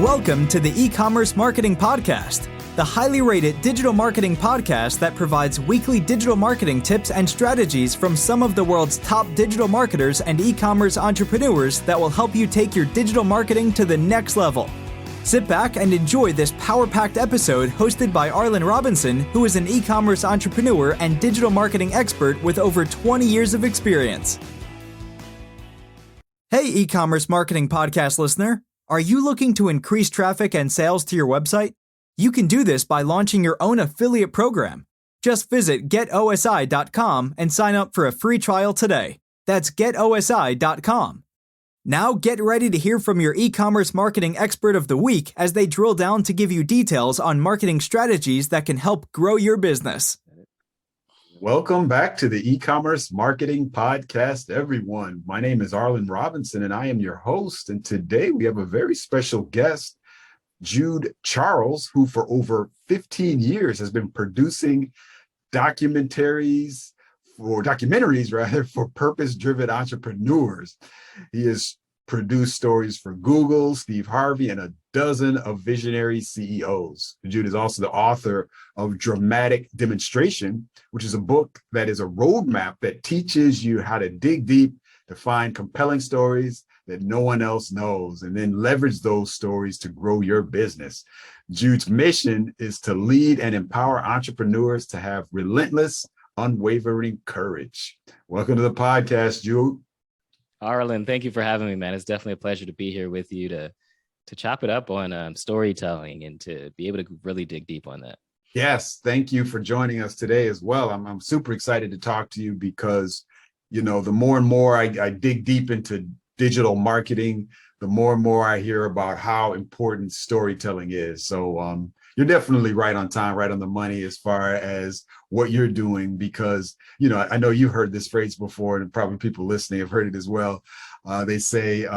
Welcome to the Ecommerce Marketing Podcast, the highly rated digital marketing podcast that provides weekly digital marketing tips and strategies from some of the world's top digital marketers and e-commerce entrepreneurs that will help you take your digital marketing to the next level. Sit back and enjoy this power-packed episode hosted by Arlen Robinson, who is an e-commerce entrepreneur and digital marketing expert with over 20 years of experience. Hey, e-commerce marketing podcast listener. Are you looking to increase traffic and sales to your website? You can do this by launching your own affiliate program. Just visit getosi.com and sign up for a free trial today. That's getosi.com. Now get ready to hear from your e-commerce marketing expert of the week as they drill down to give you details on marketing strategies that can help grow your business. Welcome back to the E-Commerce Marketing Podcast, everyone. My name is Arlen Robinson, and I am your host. And today we have a very special guest, Jude Charles, who for over 15 years has been producing documentaries for purpose-driven entrepreneurs. He has produced stories for Google, Steve Harvey, and a dozen of visionary CEOs. Jude is also the author of Dramatic Demonstration, which is a book that is a roadmap that teaches you how to dig deep to find compelling stories that no one else knows, and then leverage those stories to grow your business. Jude's mission is to lead and empower entrepreneurs to have relentless, unwavering courage. Welcome to the podcast, Jude. Arlen, thank you for having me, man. It's definitely a pleasure to be here with you to chop it up on storytelling and to be able to really dig deep on that. Yes, thank you for joining us today as well. I'm super excited to talk to you because, you know, the more and more I dig deep into digital marketing, the more and more I hear about how important storytelling is. So you're definitely right on time, right on the money as far as what you're doing, because, you know, I know you've heard this phrase before, and probably people listening have heard it as well. They say,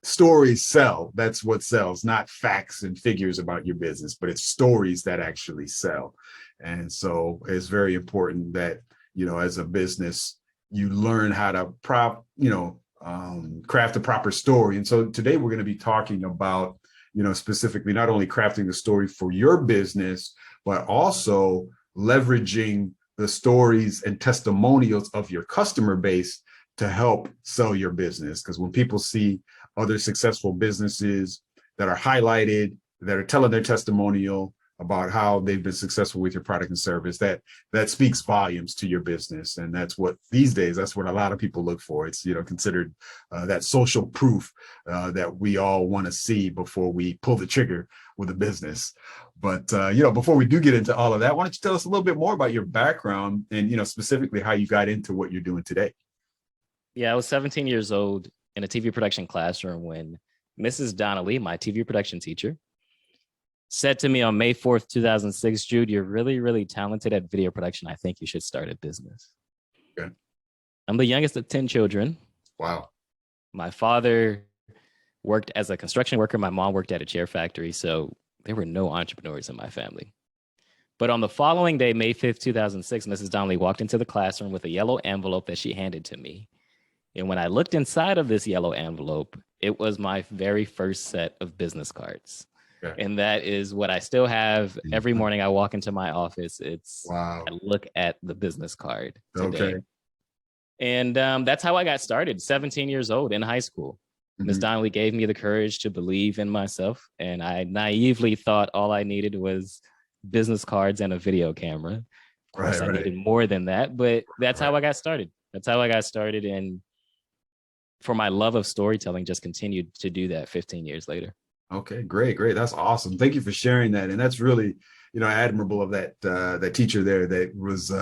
stories sell. That's what sells, not facts and figures about your business, but it's stories that actually sell. And so it's very important that, you know, as a business, you learn how to craft a proper story. And so today we're going to be talking about, you know, specifically not only crafting the story for your business, but also leveraging the stories and testimonials of your customer base to help sell your business. Because when people see other successful businesses that are highlighted, that are telling their testimonial about how they've been successful with your product and service, that speaks volumes to your business. And that's what these days, that's what a lot of people look for. It's, you know, considered that social proof that we all want to see before we pull the trigger with a business. But, before we do get into all of that, why don't you tell us a little bit more about your background and, you know, specifically how you got into what you're doing today? Yeah, I was 17 years old in a TV production classroom when Mrs. Donnelly, my TV production teacher, said to me on May 4th, 2006, Jude, you're really, really talented at video production. I think you should start a business. Okay. I'm the youngest of 10 children. Wow. My father worked as a construction worker. My mom worked at a chair factory. So there were no entrepreneurs in my family. But on the following day, May 5th, 2006, Mrs. Donnelly walked into the classroom with a yellow envelope that she handed to me. And when I looked inside of this yellow envelope, it was my very first set of business cards. Okay. And that is what I still have every morning I walk into my office. It's wow. I look at the business card today. Okay. And that's how I got started, 17 years old in high school. Ms. Donnelly gave me the courage to believe in myself. And I naively thought all I needed was business cards and a video camera. Of course, I needed more than that, but that's how I got started. That's how I got started. And for my love of storytelling, just continued to do that 15 years later. Okay, great. That's awesome. Thank you for sharing that. And that's really, you know, admirable of that teacher there that was,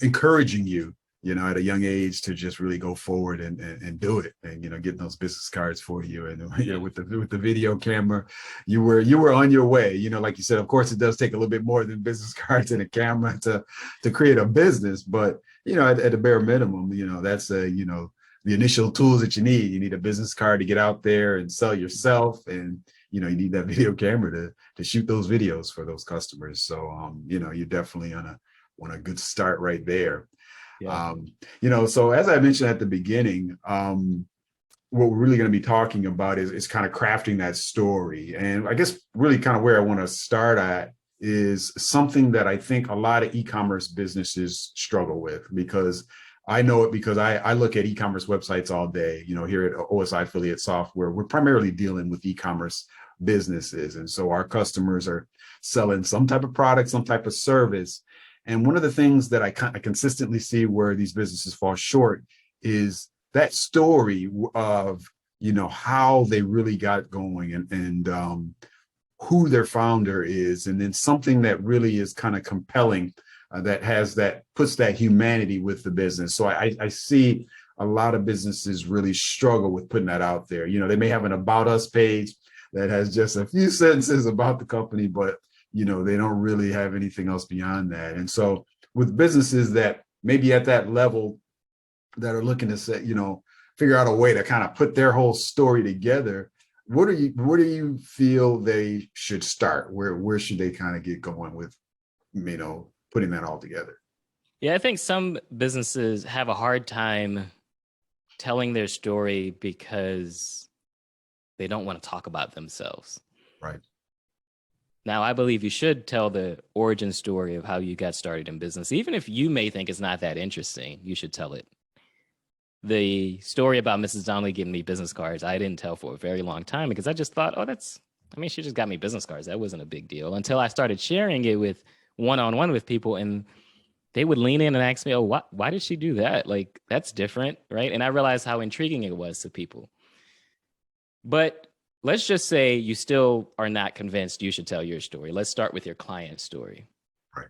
encouraging you, you know, at a young age to just really go forward and do it, and, you know, getting those business cards for you. And, you know, with the video camera, you were on your way. You know, like you said, of course, it does take a little bit more than business cards and a camera to create a business. But, you know, at a bare minimum, you know, that's the initial tools that you need. You need a business card to get out there and sell yourself. And, you know, you need that video camera to shoot those videos for those customers. So, you're definitely on a good start right there. Yeah. So as I mentioned at the beginning, what we're really going to be talking about is kind of crafting that story. And I guess really kind of where I want to start at is something that I think a lot of e-commerce businesses struggle with, because I know it because I look at e-commerce websites all day. Here at OSI Affiliate Software, we're primarily dealing with e-commerce businesses. And so our customers are selling some type of product, some type of service. And one of the things that I consistently see where these businesses fall short is that story of, how they really got going and who their founder is. And then something that really is kind of compelling that puts that humanity with the business. So I see a lot of businesses really struggle with putting that out there. They may have an About Us page that has just a few sentences about the company, but they don't really have anything else beyond that. And so with businesses that maybe at that level that are looking to say, figure out a way to kind of put their whole story together, where do you feel they should start? Where should they kind of get going with, putting that all together? Yeah, I think some businesses have a hard time telling their story because they don't want to talk about themselves. Right. Now, I believe you should tell the origin story of how you got started in business. Even if you may think it's not that interesting, you should tell it. The story about Mrs. Donnelly giving me business cards, I didn't tell for a very long time because I just thought, she just got me business cards. That wasn't a big deal until I started sharing it with one-on-one with people, and they would lean in and ask me, why did she do that? Like, that's different, right? And I realized how intriguing it was to people. But let's just say you still are not convinced you should tell your story. Let's start with your client's story. Right.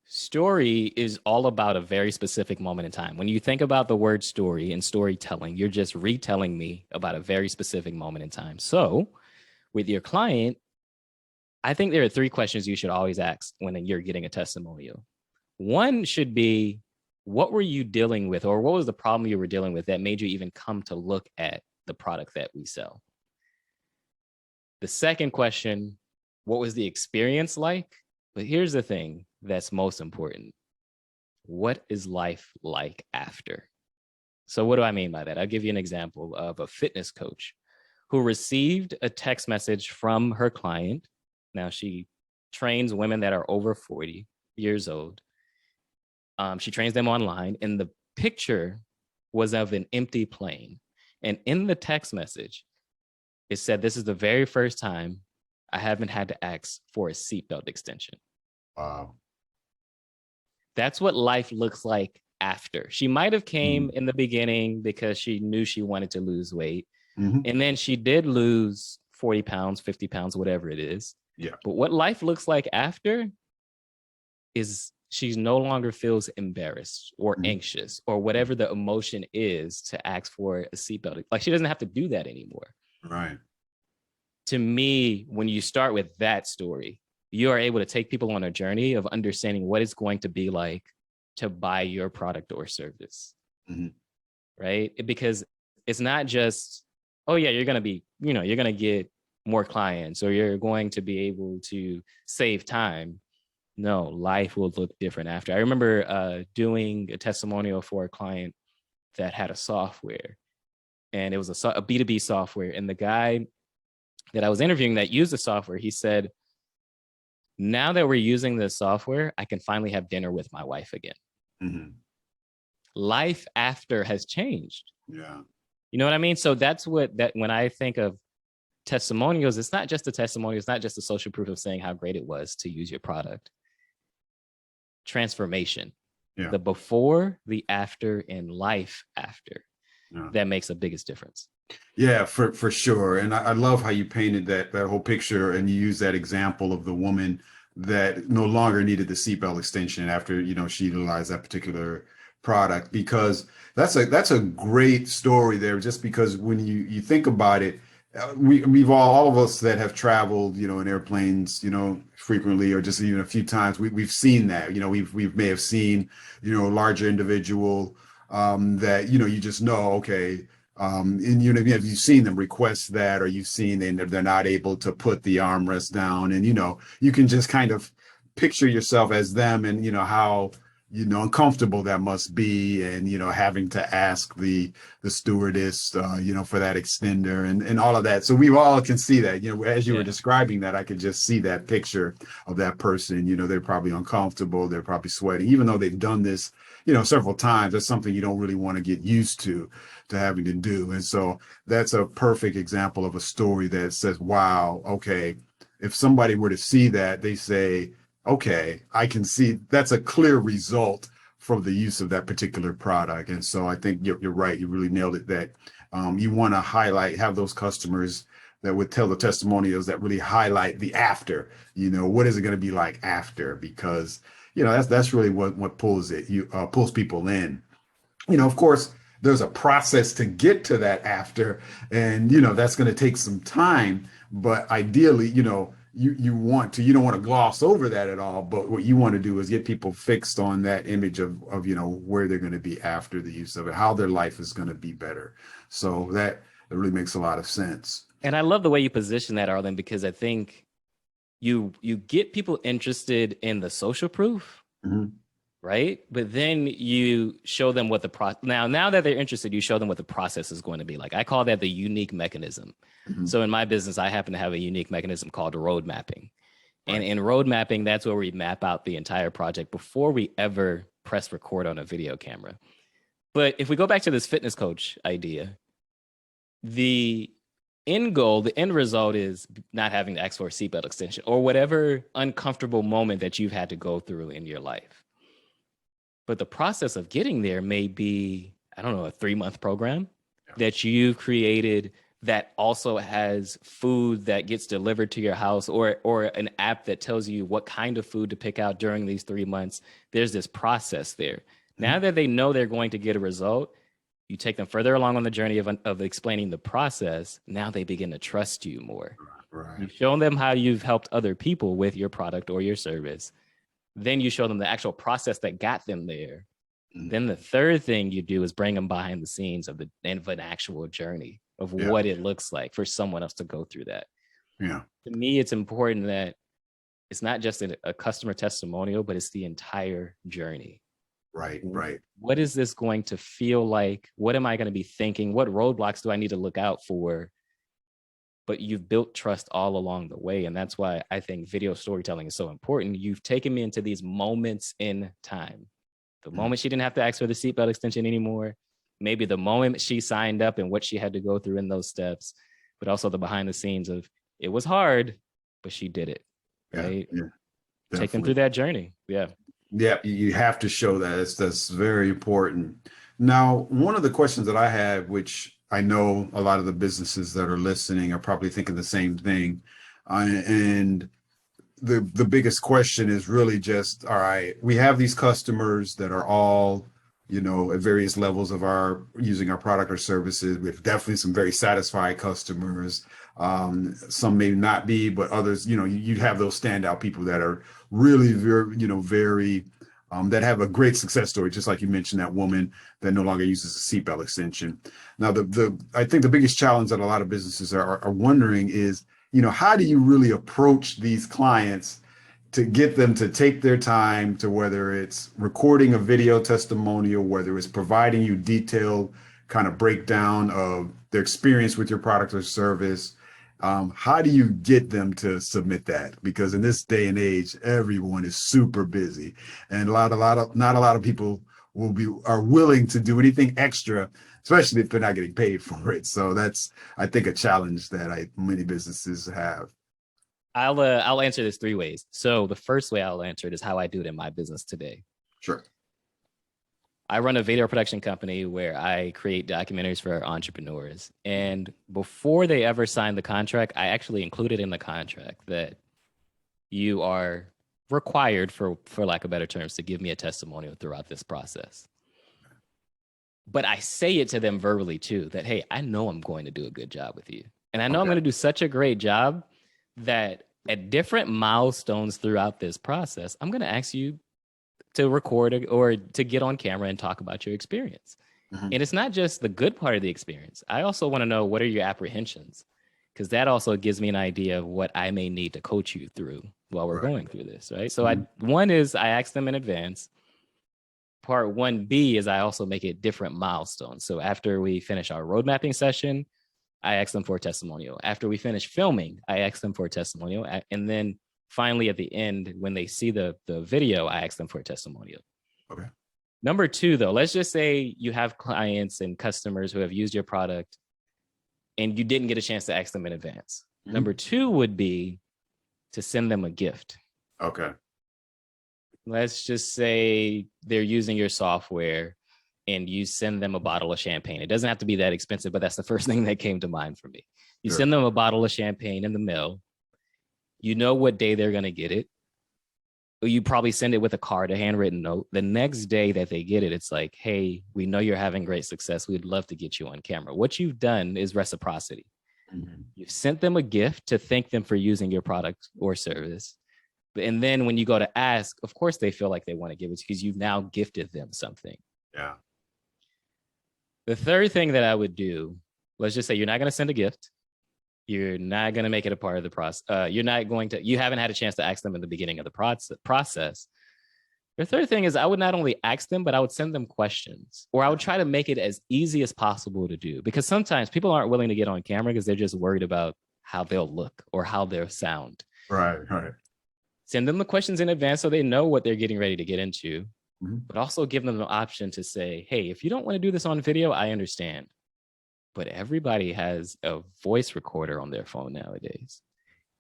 Story is all about a very specific moment in time. When you think about the word story and storytelling, you're just retelling me about a very specific moment in time. So with your client, I think there are 3 questions you should always ask when you're getting a testimonial. One should be, what were you dealing with, or what was the problem you were dealing with that made you even come to look at the product that we sell? The second question, what was the experience like? But here's the thing that's most important. What is life like after? So what do I mean by that? I'll give you an example of a fitness coach who received a text message from her client. Now, she trains women that are over 40 years old. She trains them online, and the picture was of an empty plane. And in the text message, it said, "This is the very first time I haven't had to ask for a seatbelt extension." Wow. That's what life looks like after. She might have came in the beginning because she knew she wanted to lose weight. Mm-hmm. And then she did lose 40 pounds, 50 pounds, whatever it is. Yeah. But what life looks like after is she no longer feels embarrassed or anxious or whatever the emotion is to ask for a seatbelt. Like, she doesn't have to do that anymore. Right. To me, when you start with that story, you are able to take people on a journey of understanding what it's going to be like to buy your product or service. Mm-hmm. Right? Because it's not just, you're going to be, you're going to get more clients or you're going to be able to save time. No, life will look different after. I remember doing a testimonial for a client that had a software, and it was a B2B software. And the guy that I was interviewing that used the software, he said, "Now that we're using this software, I can finally have dinner with my wife again." Mm-hmm. Life after has changed. Yeah. You know what I mean? So that's when I think of testimonials, it's not just a testimonial. It's not just a social proof of saying how great it was to use your product. Transformation, the before, the after, and life after, that makes the biggest difference. Yeah, for sure. And I love how you painted that whole picture, and you use that example of the woman that no longer needed the seatbelt extension after, she utilized that particular product, because that's a great story there, just because when you think about it, we've all of us that have traveled, in airplanes, frequently, or just even a few times, we've seen that, we may have seen, a larger individual that, you just know, okay. And have you seen them request that, or you've seen they're not able to put the armrest down, and you can just kind of picture yourself as them, and how uncomfortable that must be, and having to ask the stewardess for that extender and all of that. So we all can see that, as you were describing that, I could just see that picture of that person. They're probably uncomfortable, they're probably sweating, even though they've done this several times. That's something you don't really want to get used to having to do. And so that's a perfect example of a story that says, wow, okay, if somebody were to see that, they say, okay, I can see that's a clear result from the use of that particular product. And so I think you're right. You really nailed it, that you want to have those customers that would tell the testimonials that really highlight the after. What is it going to be like after? Because, that's really what pulls people in. Of course, there's a process to get to that after, and, that's going to take some time. But ideally, you don't want to gloss over that at all. But what you want to do is get people fixed on that image of where they're going to be after the use of it, how their life is going to be better. So that really makes a lot of sense. And I love the way you position that, Arlen, because I think you get people interested in the social proof, right? But then you show them what now that they're interested, you show them what the process is going to be like. I call that the unique mechanism. So in my business, I happen to have a unique mechanism called road mapping. And in road mapping, that's where we map out the entire project before we ever press record on a video camera. But if we go back to this fitness coach idea, the end goal, the end result is not having to ask for a seatbelt extension or whatever uncomfortable moment that you've had to go through in your life. But the process of getting there may be, a 3-month program that you've created that also has food that gets delivered to your house, or an app that tells you what kind of food to pick out during these 3 months. There's this process there. Now that they know they're going to get a result, you take them further along on the journey of explaining the process. Now they begin to trust you more. Right. You've shown them how you've helped other people with your product or your service. Then you show them the actual process that got them there. Then the third thing you do is bring them behind the scenes of an actual journey of what it looks like for someone else to go through that. Yeah. To me, it's important that it's not just a customer testimonial, but it's the entire journey. Right. What is this going to feel like? What am I going to be thinking? What roadblocks do I need to look out for? But you've built trust all along the way. And that's why I think video storytelling is so important. You've taken me into these moments in time. The moment she didn't have to ask for the seatbelt extension anymore, maybe the moment she signed up and what she had to go through in those steps, but also the behind the scenes of it was hard, but she did it. Right? Yeah, take them through that journey. Yeah. Yeah, you have to show that. That's very important. Now, one of the questions that I have, which I know a lot of the businesses that are listening are probably thinking the same thing, and the biggest question is really just, all right, we have these customers that are all, at various levels of using our product or services. We have definitely some very satisfied customers. Some may not be, but others, you'd have those standout people that are really very, that have a great success story, just like you mentioned, that woman that no longer uses a seatbelt extension. Now, I think the biggest challenge that a lot of businesses are wondering is, how do you really approach these clients to get them to take their time to, whether it's recording a video testimonial, whether it's providing you detailed kind of breakdown of their experience with your product or service. How do you get them to submit that? Because in this day and age, everyone is super busy, and not a lot of people are willing to do anything extra, especially if they're not getting paid for it. So that's, I think, a challenge that many businesses have. I'll answer this 3 ways. So the first way I'll answer it is how I do it in my business today. Sure. I run a video production company where I create documentaries for entrepreneurs. And before they ever sign the contract, I actually included in the contract that you are required, for lack of better terms, to give me a testimonial throughout this process. But I say it to them verbally too, that, hey, I know I'm going to do a good job with you. And I know I'm going to do such a great job that at different milestones throughout this process, I'm going to ask you to record or to get on camera and talk about your experience. And it's not just the good part of the experience. I also want to know, what are your apprehensions? Because that also gives me an idea of what I may need to coach you through while we're going through this, right? So one is I ask them in advance, part 1B is I also make it different milestones. So after we finish our road mapping session, I ask them for a testimonial. After we finish filming, I ask them for a testimonial. And then finally at the end, when they see the video, I ask them for a testimonial. Okay. Number 2, though, let's just say you have clients and customers who have used your product and you didn't get a chance to ask them in advance. Mm-hmm. Number 2 would be to send them a gift. Okay. Let's just say they're using your software and you send them a bottle of champagne. It doesn't have to be that expensive, but that's the first thing that came to mind for me. You send them a bottle of champagne in the mail. You know what day they're going to get it. You probably send it with a card, a handwritten note. The next day that they get it, it's like, hey, we know you're having great success. We'd love to get you on camera. What you've done is reciprocity. Mm-hmm. You've sent them a gift to thank them for using your product or service. And then when you go to ask, of course, they feel like they want to give it because you've now gifted them something. Yeah. The third thing that I would do, let's just say you're not going to send a gift. You're not going to make it a part of the process. You haven't had a chance to ask them in the beginning of the process. The third thing is I would not only ask them, but I would send them questions, or I would try to make it as easy as possible to do, because sometimes people aren't willing to get on camera because they're just worried about how they'll look or how they'll sound. Right. Send them the questions in advance so they know what they're getting ready to get into, but also give them the option to say, hey, if you don't want to do this on video, I understand. But everybody has a voice recorder on their phone nowadays.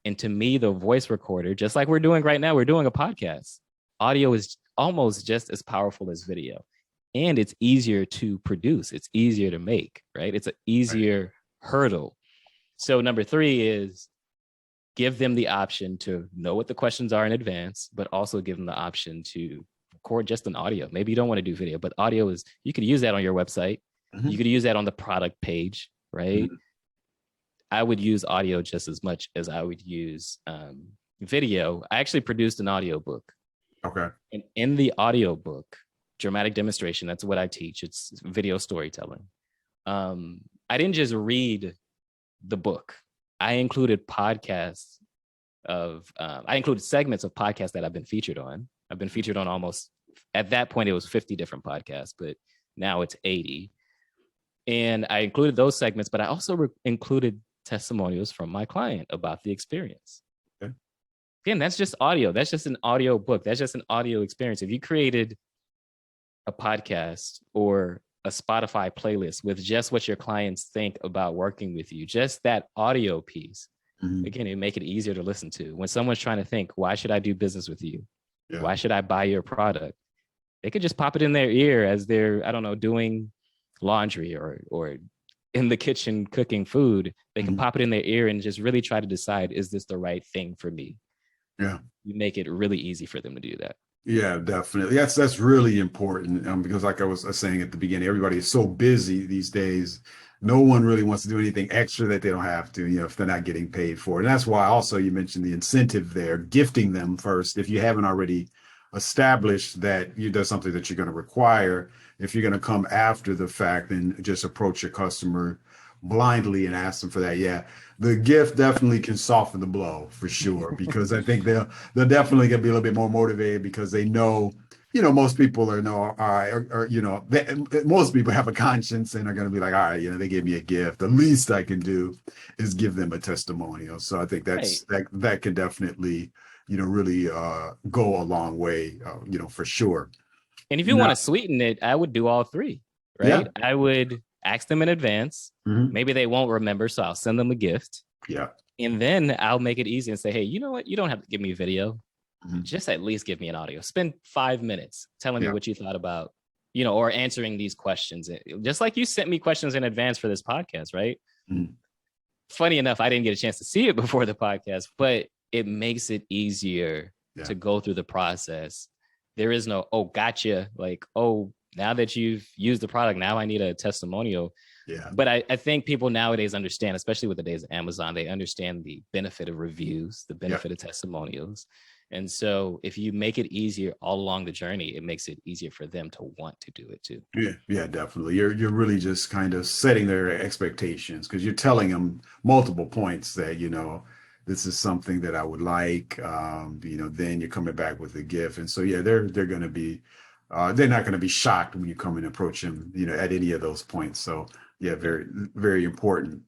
And to me, the voice recorder, just like we're doing right now, we're doing a podcast. Audio is almost just as powerful as video. And it's easier to produce. It's easier to make, right? It's an easier hurdle. So number 3 is give them the option to know what the questions are in advance, but also give them the option to record just an audio. Maybe you don't want to do video, but audio is, you could use that on your website. Mm-hmm. You could use that on the product page, right? Mm-hmm. I would use audio just as much as I would use video. I actually produced an audio book. Okay. And in the audio book, dramatic demonstration, that's what I teach. It's video storytelling. I didn't just read the book. I included podcasts I included segments of podcasts that I've been featured on. I've been featured on almost, at that point, it was 50 different podcasts, but now it's 80. And I included those segments, but I also included testimonials from my client about the experience. Okay. Again, that's just audio. That's just an audio book. That's just an audio experience. If you created a podcast or a Spotify playlist with just what your clients think about working with you, just that audio piece, again, it make it easier to listen to. When someone's trying to think, why should I do business with you? Yeah. Why should I buy your product? They could just pop it in their ear as they're, I don't know, doing laundry or in the kitchen cooking food. They can pop it in their ear and just really try to decide, is this the right thing for me? Yeah. You make it really easy for them to do that. Yeah, definitely. That's really important because like I was saying at the beginning, everybody is so busy these days. No one really wants to do anything extra that they don't have to, if they're not getting paid for it. And that's why also you mentioned the incentive there, gifting them first. If you haven't already established that there's something that you're going to require, if you're going to come after the fact and just approach your customer blindly and ask them for that, yeah, the gift definitely can soften the blow for sure, because I think they're definitely going to be a little bit more motivated because they know, most people most people have a conscience and are going to be like, all right, they gave me a gift. The least I can do is give them a testimonial. So I think that can definitely, really go a long way, for sure. And if you want to sweeten it, I would do all 3, right? Yeah. I would ask them in advance. Maybe they won't remember, so I'll send them a gift. Yeah. And then I'll make it easy and say, hey, you know what? You don't have to give me a video. Just at least give me an audio. Spend 5 minutes telling me what you thought about, or answering these questions. Just like you sent me questions in advance for this podcast, right? Funny enough, I didn't get a chance to see it before the podcast, but it makes it easier to go through the process. There is no, oh, gotcha. Like, oh, now that you've used the product, now I need a testimonial. Yeah. But I think people nowadays understand, especially with the days of Amazon, they understand the benefit of reviews, the benefit of testimonials. And so if you make it easier all along the journey, it makes it easier for them to want to do it too. Yeah, definitely. You're really just kind of setting their expectations because you're telling them multiple points that, this is something that I would like, then you're coming back with a gift. And so, they're going to be they're not going to be shocked when you come and approach them, at any of those points. So yeah, very, very important.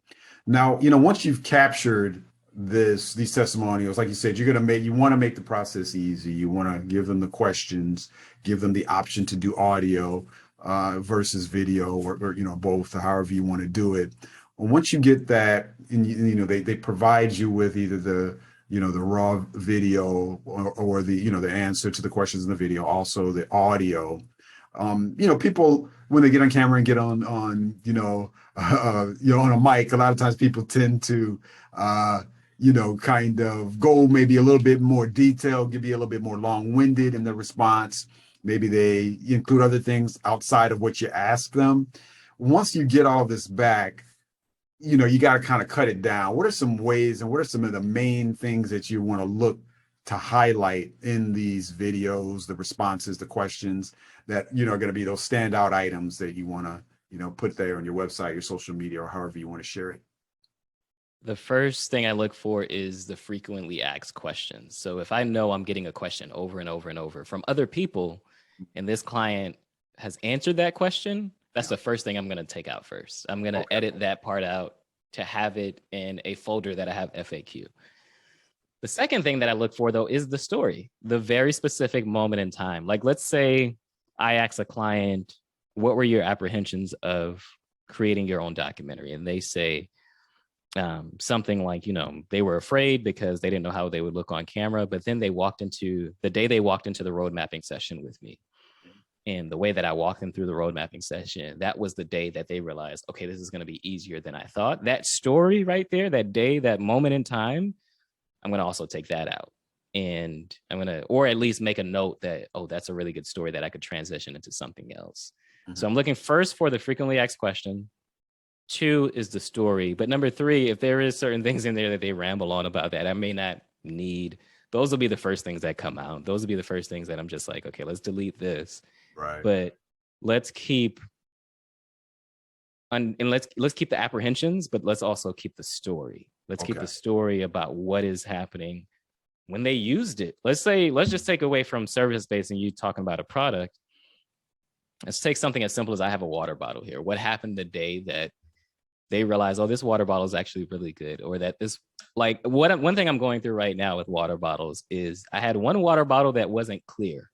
Now, once you've captured these testimonials, like you said, you want to make the process easy. You want to give them the questions, give them the option to do audio versus video, or both, or however you want to do it. And once you get that, and they provide you with either the raw video or the answer to the questions in the video, also the audio. People, when they get on camera and get on on a mic, a lot of times people tend to kind of go maybe a little bit more detailed, be a little bit more long-winded in the response. Maybe they include other things outside of what you ask them. Once you get all this back, you got to kind of cut it down. What are some ways, and what are some of the main things that you want to look to highlight in these videos, the responses, the questions that, are going to be those standout items that you want to, put there on your website, your social media, or however you want to share it? The first thing I look for is the frequently asked questions. So if I know I'm getting a question over and over and over from other people, and this client has answered that question, that's the first thing I'm going to take out first. I'm going to edit that part out to have it in a folder that I have FAQ. The second thing that I look for, though, is the story, the very specific moment in time. Like, let's say I ask a client, what were your apprehensions of creating your own documentary? And they say something like, they were afraid because they didn't know how they would look on camera. But then they walked into the road mapping session with me. And the way that I walked them through the road mapping session, that was the day that they realized, okay, this is going to be easier than I thought. That story right there, that day, that moment in time, I'm going to also take that out. And I'm going to, or at least make a note that, oh, that's a really good story that I could transition into something else. Mm-hmm. So I'm looking first for the frequently asked question. 2 is the story. But number 3, if there is certain things in there that they ramble on about that I may not need, those will be the first things that come out. Those will be the first things that I'm just like, okay, let's delete this. Right. But let's keep let's keep the apprehensions, but let's also keep the story. Let's keep the story about what is happening when they used it. Let's just take away from service-based and you talking about a product. Let's take something as simple as I have a water bottle here. What happened the day that they realize, oh, this water bottle is actually really good, or that this, like, one thing I'm going through right now with water bottles is I had one water bottle that wasn't clear.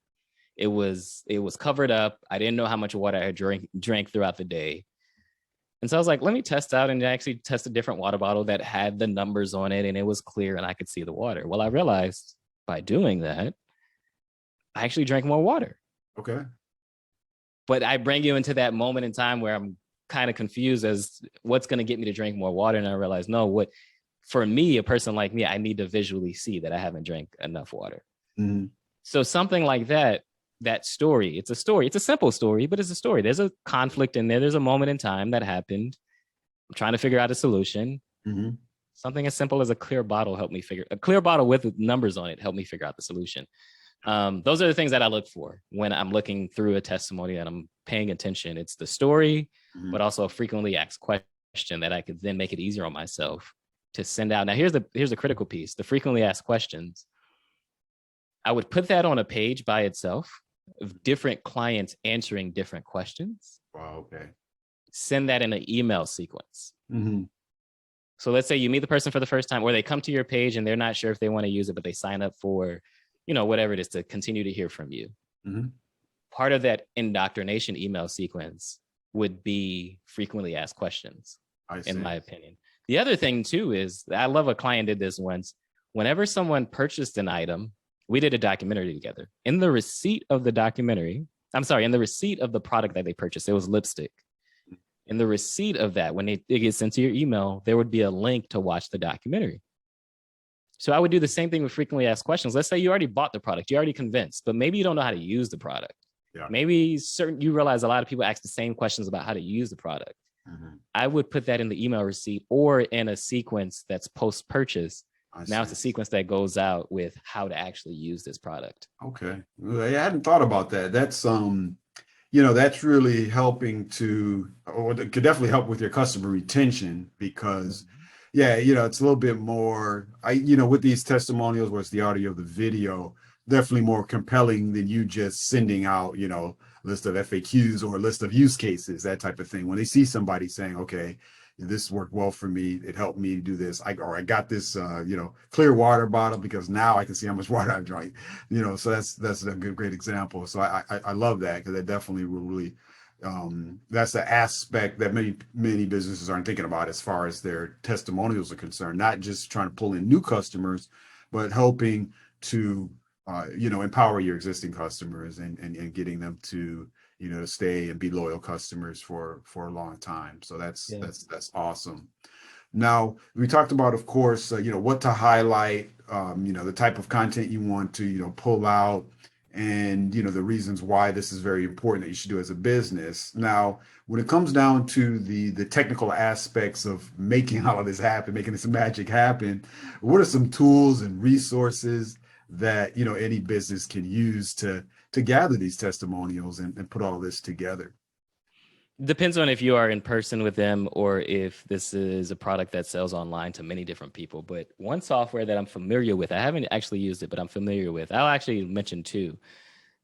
It was covered up. I didn't know how much water I had drank throughout the day. And so I was like, let me test out, and actually test a different water bottle that had the numbers on it and it was clear and I could see the water. Well, I realized by doing that, I actually drank more water. Okay. But I bring you into that moment in time where I'm kind of confused as what's going to get me to drink more water. And I realized, no, for me, a person like me, I need to visually see that I haven't drank enough water. Mm-hmm. So something like that story, it's a story. It's a simple story, but it's a story. There's a conflict in there. There's a moment in time that happened. I'm trying to figure out a solution. Mm-hmm. Something as simple as a clear bottle with numbers on it helped me figure out the solution. Those are the things that I look for when I'm looking through a testimony and I'm paying attention. It's the story, mm-hmm. but also a frequently asked question that I could then make it easier on myself to send out. Now, here's the critical piece, the frequently asked questions. I would put that on a page by itself of different clients answering different questions. Wow, okay. Send that in an email sequence. Mm-hmm. So let's say you meet the person for the first time, or they come to your page and they're not sure if they want to use it, but they sign up for, whatever it is to continue to hear from you. Mm-hmm. Part of that indoctrination email sequence would be frequently asked questions, in my opinion. The other thing too is, I love a client did this once. Whenever someone purchased an item, we did a documentary together. In the receipt of the product that they purchased, it was lipstick. In the receipt of that, when it gets sent to your email, there would be a link to watch the documentary. So I would do the same thing with frequently asked questions. Let's say you already bought the product, you're already convinced, but maybe you don't know how to use the product. Yeah. Maybe you realize a lot of people ask the same questions about how to use the product. Mm-hmm. I would put that in the email receipt or in a sequence that's post-purchase. Now it's a sequence that goes out with how to actually use this product. Okay. I hadn't thought about that. That's, that's really helping or it could definitely help with your customer retention because, it's a little bit more, with these testimonials where it's the audio, the video, definitely more compelling than you just sending out, you know, list of FAQs or a list of use cases, that type of thing. When they see somebody saying, okay, this worked well for me, it helped me do this, I got this, you know, clear water bottle because now I can see how much water I've drank, you know. So that's a great example. So I love that, because that definitely will really, that's the aspect that many businesses aren't thinking about as far as their testimonials are concerned. Not just trying to pull in new customers, but helping to you know, empower your existing customers and getting them to, you know, stay and be loyal customers for a long time. So that's awesome. Now, we talked about, of course, you know, what to highlight, you know, the type of content you want to, you know, pull out, and, you know, the reasons why this is very important that you should do as a business. Now, when it comes down to the technical aspects of making all of this happen, making this magic happen, what are some tools and resources that, you know, any business can use to gather these testimonials and put all this together? Depends on if you are in person with them or if this is a product that sells online to many different people. But one software that I'm familiar with, I haven't actually used it, but I'm familiar with, I'll actually mention two.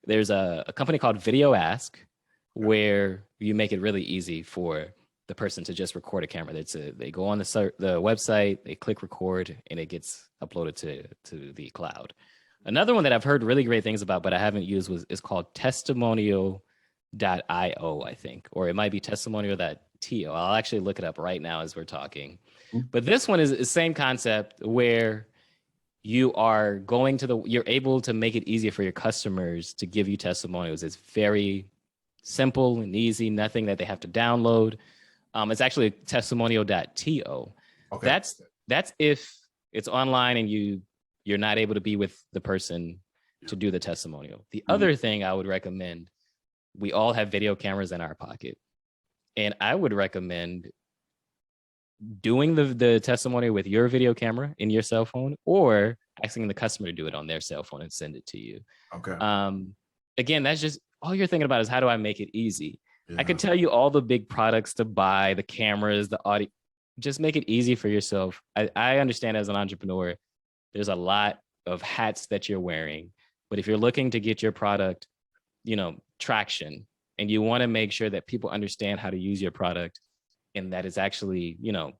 There's a company called Video Ask, where you make it really easy for the person to just record a camera. They go on the website, they click record, and it gets uploaded to the cloud. Another one that I've heard really great things about, but I haven't used, is called testimonial.io, I think, or it might be testimonial.to. I'll actually look it up right now as we're talking. But this one is the same concept, where you are you're able to make it easier for your customers to give you testimonials. It's very simple and easy, nothing that they have to download. It's actually testimonial.to. Okay. That's if it's online and you're not able to be with the person to do the testimonial. The other thing I would recommend, we all have video cameras in our pocket, and I would recommend doing the testimonial with your video camera in your cell phone, or asking the customer to do it on their cell phone and send it to you. Okay. Again, that's just all you're thinking about, is how do I make it easy? Yeah. I could tell you all the big products to buy, the cameras, the audio. Just make it easy for yourself. I understand, as an entrepreneur, there's a lot of hats that you're wearing, but if you're looking to get your product, you know, traction, and you want to make sure that people understand how to use your product, and that it's actually, you know,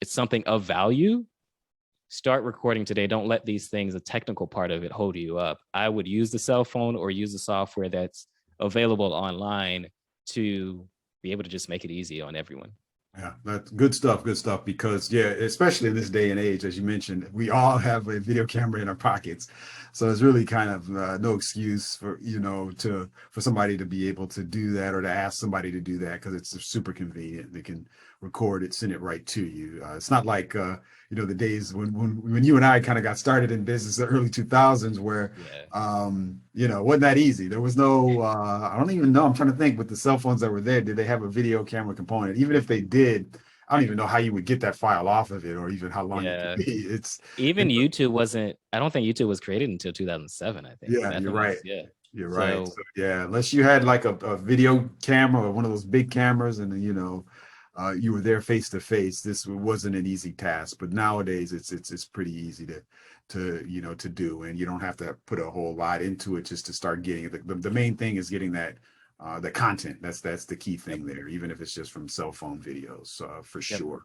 it's something of value, start recording today. Don't let these things, the technical part of it, hold you up. I would use the cell phone or use the software that's available online to be able to just make it easy on everyone. Yeah, that's good stuff. Good stuff. Because, yeah, especially in this day and age, as you mentioned, we all have a video camera in our pockets. So it's really kind of no excuse for, you know, for somebody to be able to do that, or to ask somebody to do that, because it's super convenient. They can record it, send it right to you. It's not like, you know, the days when you and I kind of got started in business, the early 2000s, where, you know, wasn't that easy. There was no, I don't even know. I'm trying to think, with the cell phones that were there, did they have a video camera component? Even if they did, I don't even know how you would get that file off of it, or even how long it could be. YouTube wasn't, I don't think YouTube was created until 2007, I think. Yeah, you're right. You're right. So, so, yeah, unless you had like a video camera or one of those big cameras, and you know, you were there face to face, this wasn't an easy task. But nowadays it's pretty easy to you know, to do, and you don't have to put a whole lot into it just to start getting it. The main thing is getting that the content. That's the key thing there, even if it's just from cell phone videos, for sure.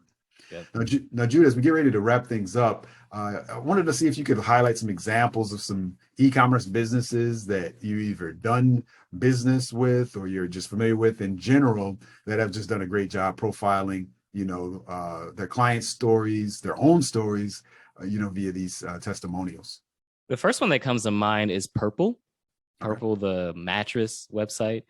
Yep. Now, Jude, as we get ready to wrap things up, I wanted to see if you could highlight some examples of some e-commerce businesses that you either done business with, or you're just familiar with in general, that have just done a great job profiling, you know, their client stories, their own stories, you know, via these testimonials. The first one that comes to mind is Purple, the mattress website.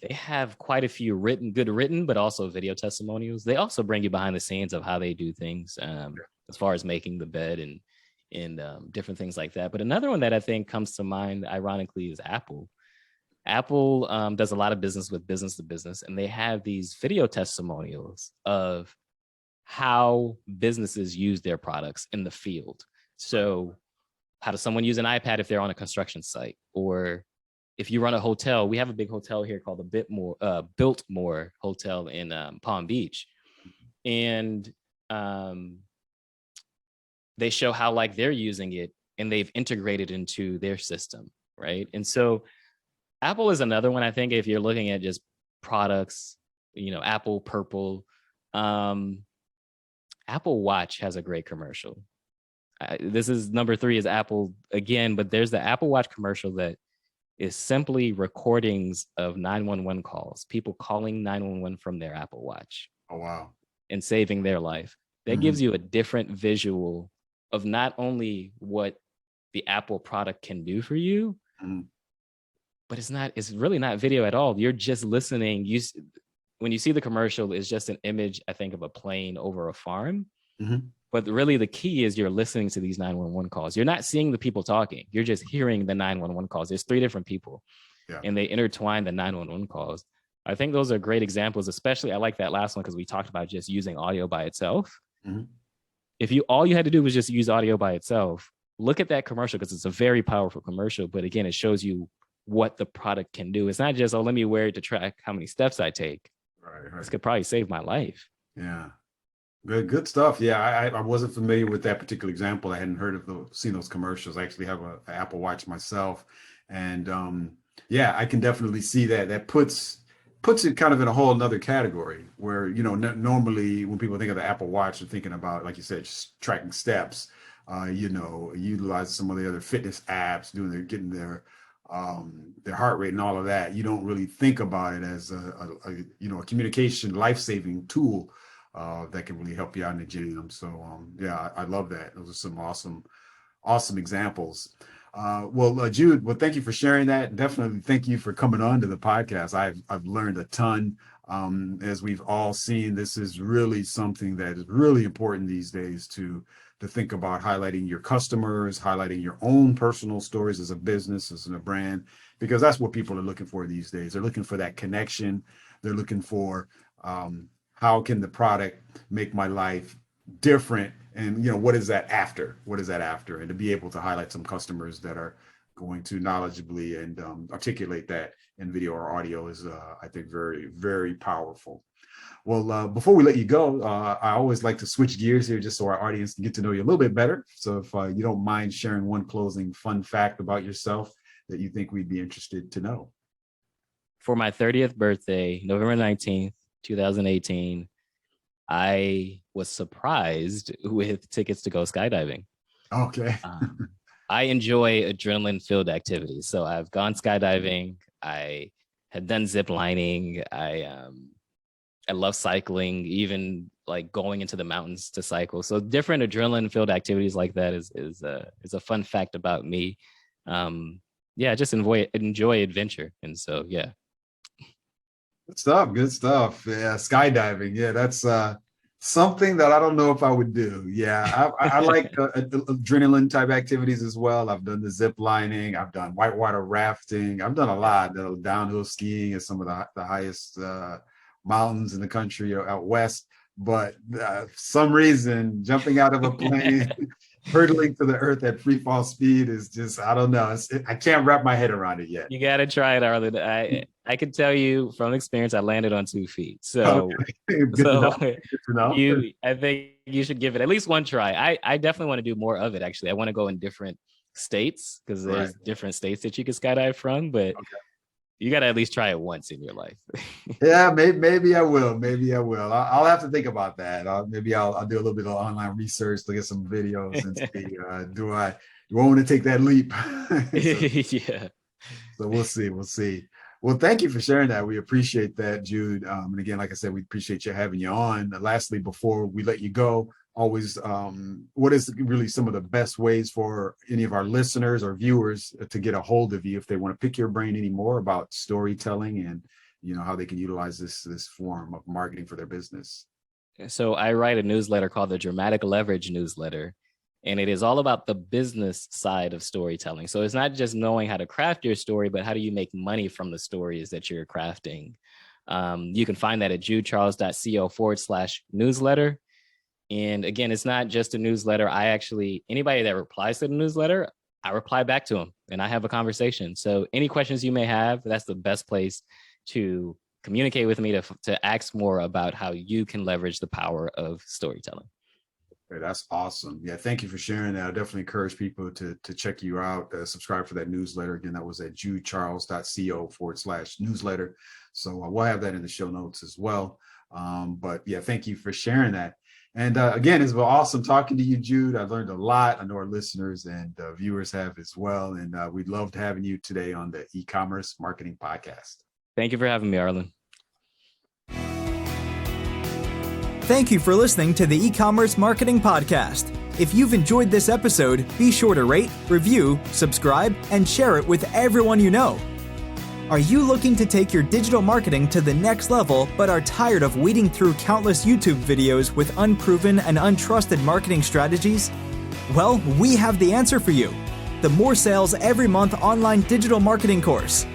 They have quite a few written, but also video testimonials. They also bring you behind the scenes of how they do things, as far as making the bed and different things like that. But another one that I think comes to mind, ironically, is Apple. Apple does a lot of business with business to business, and they have these video testimonials of how businesses use their products in the field. So how does someone use an iPad if they're on a construction site? Or if you run a hotel, we have a big hotel here called the Biltmore Hotel in Palm Beach. And they show how, like, they're using it and they've integrated into their system. right? And so Apple is another one. I think if you're looking at just products, Apple Purple, Apple Watch has a great commercial. This is number 3 is Apple again, but there's the Apple Watch commercial that is simply recordings of 911 calls, people calling 911 from their Apple Watch. Oh, wow. And saving their life. That gives you a different visual of not only what the Apple product can do for you, but it's really not video at all. You're just listening. When you see the commercial, it's just an image, I think, of a plane over a farm. But really the key is you're listening to these 911 calls. You're not seeing the people talking. You're just hearing the 911 calls. There's 3 different people and they intertwine the 911 calls. I think those are great examples, especially I like that last one because we talked about just using audio by itself. If all you had to do was just use audio by itself, look at that commercial because it's a very powerful commercial. But again, it shows you what the product can do. It's not just, let me wear it to track how many steps I take. Right. This could probably save my life. Yeah. Good stuff. Yeah, I wasn't familiar with that particular example. I hadn't seen those commercials. I actually have an Apple Watch myself. And I can definitely see that. That puts it kind of in a whole another category where, normally when people think of the Apple Watch, they're thinking about, like you said, just tracking steps, utilizing some of the other fitness apps, getting their heart rate and all of that. You don't really think about it as a communication life-saving tool that can really help you out in the gym. So I love that. Those are some awesome examples. Jude, thank you for sharing that. Definitely thank you for coming on to the podcast. I've learned a ton. As we've all seen, this is really something that is really important these days to think about highlighting your customers, highlighting your own personal stories as a business, as a brand, because that's what people are looking for these days. They're looking for that connection. They're looking for how can the product make my life different? And, what is that after? And to be able to highlight some customers that are going to knowledgeably and articulate that in video or audio is, I think, very, very powerful. Well, before we let you go, I always like to switch gears here just so our audience can get to know you a little bit better. So if you don't mind sharing one closing fun fact about yourself that you think we'd be interested to know. For my 30th birthday, November 19th, 2018, I was surprised with tickets to go skydiving. Okay. I enjoy adrenaline-filled activities. So I've gone skydiving. I had done zip lining. I love cycling, even like going into the mountains to cycle. So different adrenaline-filled activities like that is a fun fact about me. Just enjoy adventure. And so, yeah. Good stuff. Yeah, skydiving. Yeah, that's something that I don't know if I would do. Yeah, I like adrenaline type activities as well. I've done the zip lining. I've done whitewater rafting. I've done a lot. Downhill skiing at some of the highest mountains in the country out west. But for some reason, jumping out of a plane, hurtling to the earth at free fall speed is just, I don't know. I can't wrap my head around it yet. You got to try it, Arlen. I can tell you from experience, I landed on 2 feet. So, Good to know. I think you should give it at least one try. I definitely want to do more of it. Actually, I want to go in different states because there's different states that you can skydive from, but you got to at least try it once in your life. Yeah, maybe I will. I'll have to think about that. I'll do a little bit of online research, look at some videos and see, do I want to take that leap? Yeah. So we'll see. Well, thank you for sharing that. We appreciate that, Jude. And again, like I said, we appreciate having you on. Lastly, before we let you go, always, what is really some of the best ways for any of our listeners or viewers to get a hold of you if they want to pick your brain any more about storytelling and how they can utilize this form of marketing for their business? So I write a newsletter called the Dramatic Leverage Newsletter, and it is all about the business side of storytelling. So it's not just knowing how to craft your story, but how do you make money from the stories that you're crafting? You can find that at judecharles.co/newsletter. And again, it's not just a newsletter. Anybody that replies to the newsletter, I reply back to them and I have a conversation. So any questions you may have, that's the best place to communicate with me to ask more about how you can leverage the power of storytelling. Okay, that's awesome. Yeah, thank you for sharing that. I definitely encourage people to check you out, subscribe for that newsletter. Again, that was at judecharles.co/newsletter. So we'll have that in the show notes as well. But yeah, thank you for sharing that. And again, it's been awesome talking to you, Jude. I learned a lot. I know our listeners and viewers have as well. And we loved having you today on the E-commerce Marketing Podcast. Thank you for having me, Arlen. Thank you for listening to the E-commerce Marketing Podcast. If you've enjoyed this episode, be sure to rate, review, subscribe, and share it with everyone you know. Are you looking to take your digital marketing to the next level, but are tired of weeding through countless YouTube videos with unproven and untrusted marketing strategies? Well, we have the answer for you. The More Sales Every Month online digital marketing course.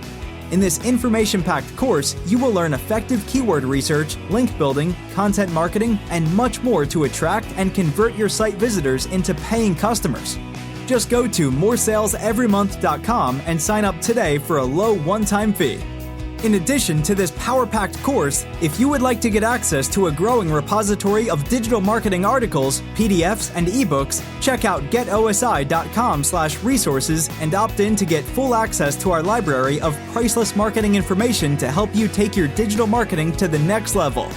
In this information-packed course, you will learn effective keyword research, link building, content marketing, and much more to attract and convert your site visitors into paying customers. Just go to moresaleseverymonth.com and sign up today for a low one-time fee. In addition to this power-packed course, if you would like to get access to a growing repository of digital marketing articles, PDFs, and ebooks, check out getosi.com/resources and opt in to get full access to our library of priceless marketing information to help you take your digital marketing to the next level.